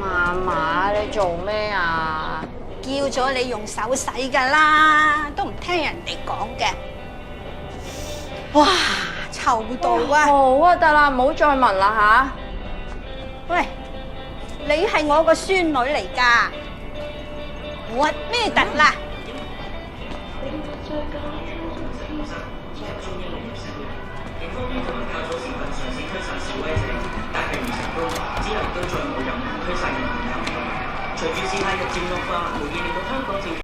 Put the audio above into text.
嫲嫲，你做咩啊？叫咗你用手洗㗎啦，都唔聽人哋講嘅。哇，臭到啊！好啊，得啦，唔好再聞啦喂，你係我個孫女嚟㗎，核咩突啦？警方於今日較早時分嘗試驅散示威者，但並唔成功，之後都再冇任何驅散嘅行動。隨住事態日漸惡化，無意令到香港政府